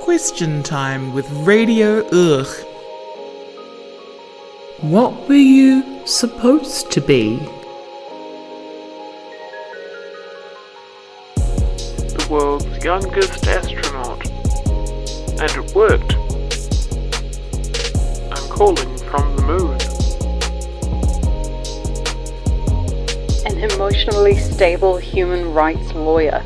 Question time with Radio EUGH. What were you supposed to be? The world's youngest astronaut. And it worked. I'm calling from the moon. An emotionally stable human rights lawyer.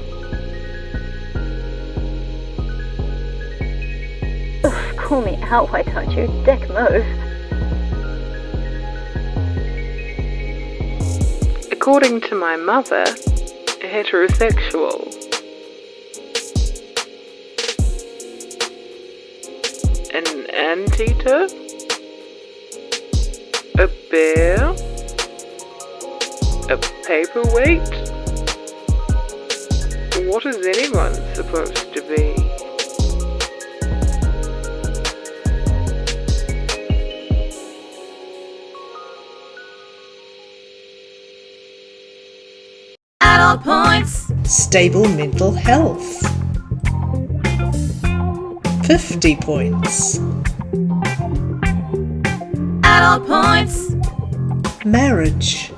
Ugh, call me out, why don't you? Dick move. According to my mother, heterosexual. An anteater? A bear? A paperweight? What is anyone supposed to be? Adult points. Stable mental health. 50 points. Adult points. Marriage.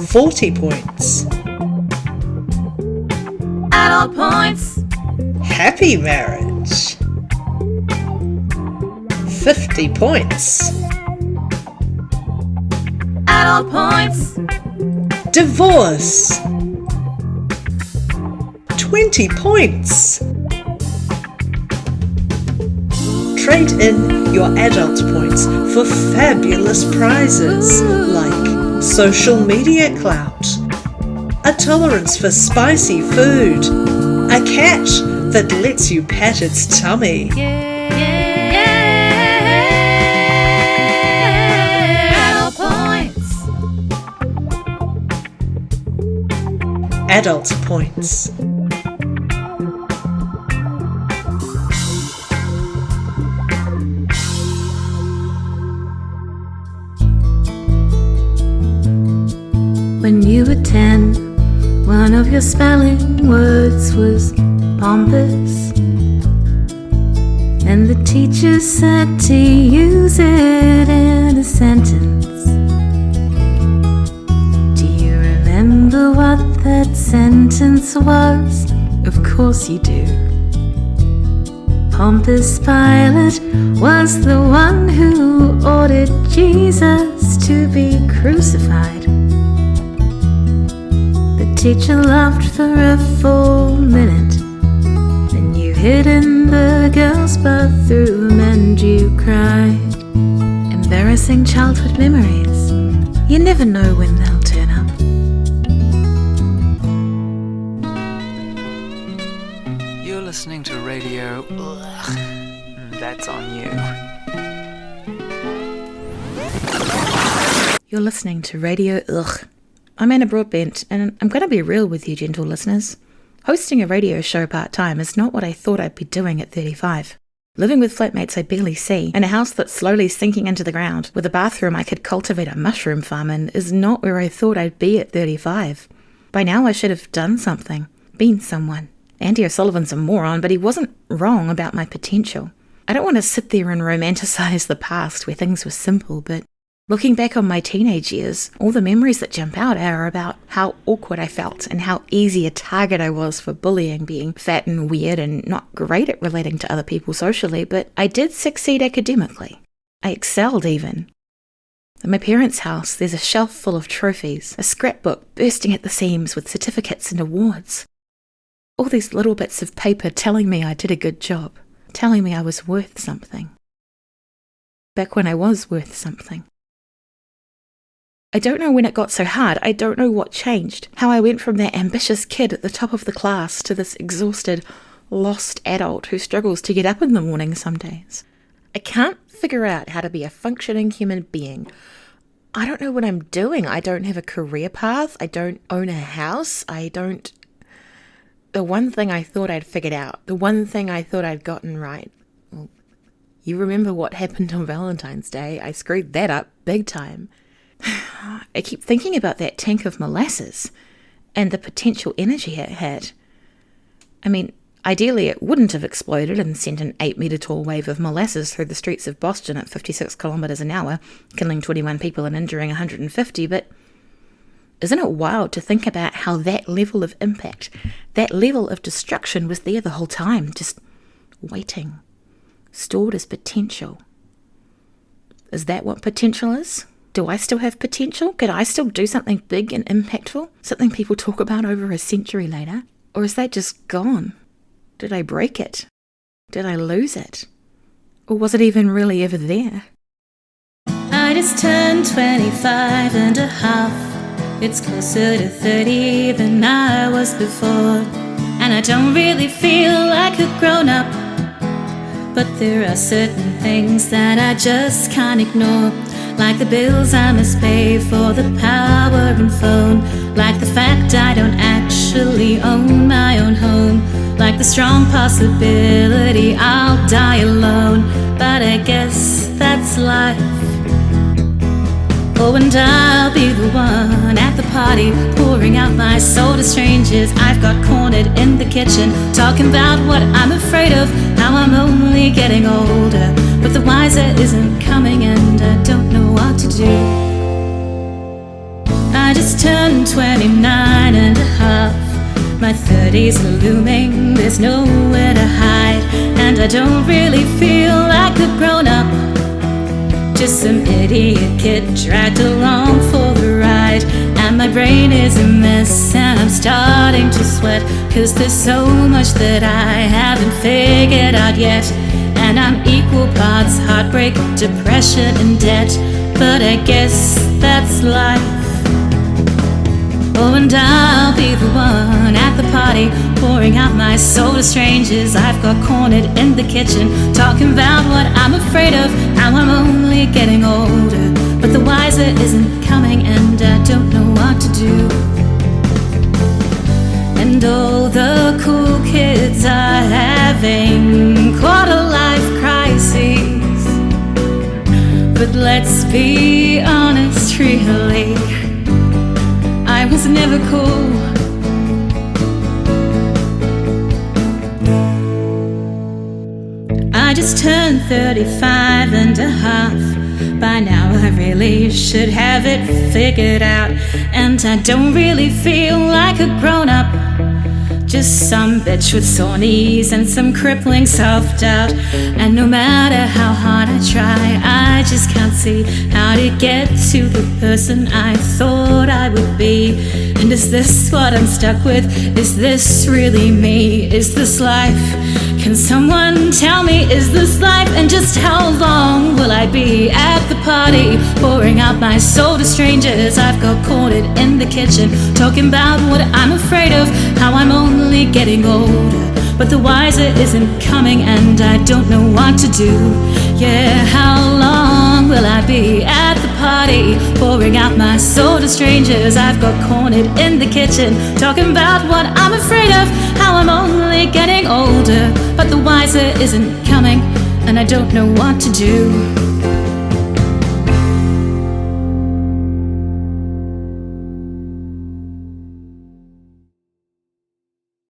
40 points. Adult points. Happy marriage. 50 points. Adult points. Divorce. 20 points. Trade in your adult points for fabulous prizes like social media clout, a tolerance for spicy food, a cat that lets you pat its tummy. Adult points. Adult points. When you were 10, one of your spelling words was pompous, and the teacher said to use it in a sentence. Do you remember what that sentence was? Of course you do. Pompous Pilate was the one who ordered Jesus to be crucified. Teacher laughed for a full minute, then you hid in the girls' bathroom and you cried. Embarrassing childhood memories, you never know when they'll turn up. You're listening to Radio EUGH. That's on you. You're listening to Radio EUGH. I'm Anna Broadbent, and I'm going to be real with you, gentle listeners. Hosting a radio show part-time is not what I thought I'd be doing at 35. Living with flatmates I barely see, in a house that's slowly sinking into the ground, with a bathroom I could cultivate a mushroom farm in, is not where I thought I'd be at 35. By now I should have done something, been someone. Andy O'Sullivan's a moron, but he wasn't wrong about my potential. I don't want to sit there and romanticize the past where things were simple, but looking back on my teenage years, all the memories that jump out are about how awkward I felt and how easy a target I was for bullying, being fat and weird and not great at relating to other people socially, but I did succeed academically. I excelled even. In my parents' house, there's a shelf full of trophies, a scrapbook bursting at the seams with certificates and awards. All these little bits of paper telling me I did a good job, telling me I was worth something. Back when I was worth something. I don't know when it got so hard. I don't know what changed. How I went from that ambitious kid at the top of the class to this exhausted, lost adult who struggles to get up in the morning some days. I can't figure out how to be a functioning human being. I don't know what I'm doing. I don't have a career path. I don't own a house. The one thing I thought I'd figured out, the one thing I thought I'd gotten right. Well, you remember what happened on Valentine's Day. I screwed that up big time. I keep thinking about that tank of molasses and the potential energy it had. I mean, Ideally, it wouldn't have exploded and sent an 8-metre tall wave of molasses through the streets of Boston at 56 kilometres an hour, killing 21 people and injuring 150, but isn't it wild to think about how that level of impact, that level of destruction was there the whole time, just waiting, stored as potential? Is that what potential is? Do I still have potential? Could I still do something big and impactful? Something people talk about over a century later? Or is that just gone? Did I break it? Did I lose it? Or was it even really ever there? I just turned 25 and a half. It's closer to 30 than I was before. And I don't really feel like a grown-up, but there are certain things that I just can't ignore. Like the bills I must pay for the power and phone. Like the fact I don't actually own my own home. Like the strong possibility I'll die alone. But I guess that's life. Oh, and I'll be the one at the party, pouring out my soul to strangers I've got cornered in the kitchen, talking about what I'm afraid of, how I'm only getting older, but the wiser isn't coming and I don't know what to do. I just turned 29 and a half. My 30s are looming, there's nowhere to hide, and I don't really feel like a grown-up, just some idiot kid dragged along for the ride. And my brain is a mess and I'm starting to sweat, 'cause there's so much that I haven't figured out yet. And I'm equal parts heartbreak, depression and debt, but I guess that's life. Oh, and I'll be the one at the party, pouring out my soul to strangers I've got cornered in the kitchen, talking about what I'm afraid of, how I'm only getting older, but the wiser isn't coming and I don't know what to do. And all the cool kids are having quarter-life crises, but let's be honest, really, I was never cool. I just turned 35 and a half. By now I really should have it figured out, and I don't really feel like a grown-up, just some bitch with sore knees and some crippling self-doubt. And no matter how hard I try, I just can't see how to get to the person I thought I would be. And is this what I'm stuck with? Is this really me? Is this life? Can someone tell me, is this life? And just how long will I be at the party, pouring out my soul to strangers I've got cornered in the kitchen, talking about what I'm afraid of, how I'm only getting older, but the wiser isn't coming and I don't know what to do. Yeah, how long will I be at the party, pouring out my soul to strangers I've got cornered in the kitchen, talking about what I'm afraid of, how I'm only getting older, but the wiser isn't coming and I don't know what to do.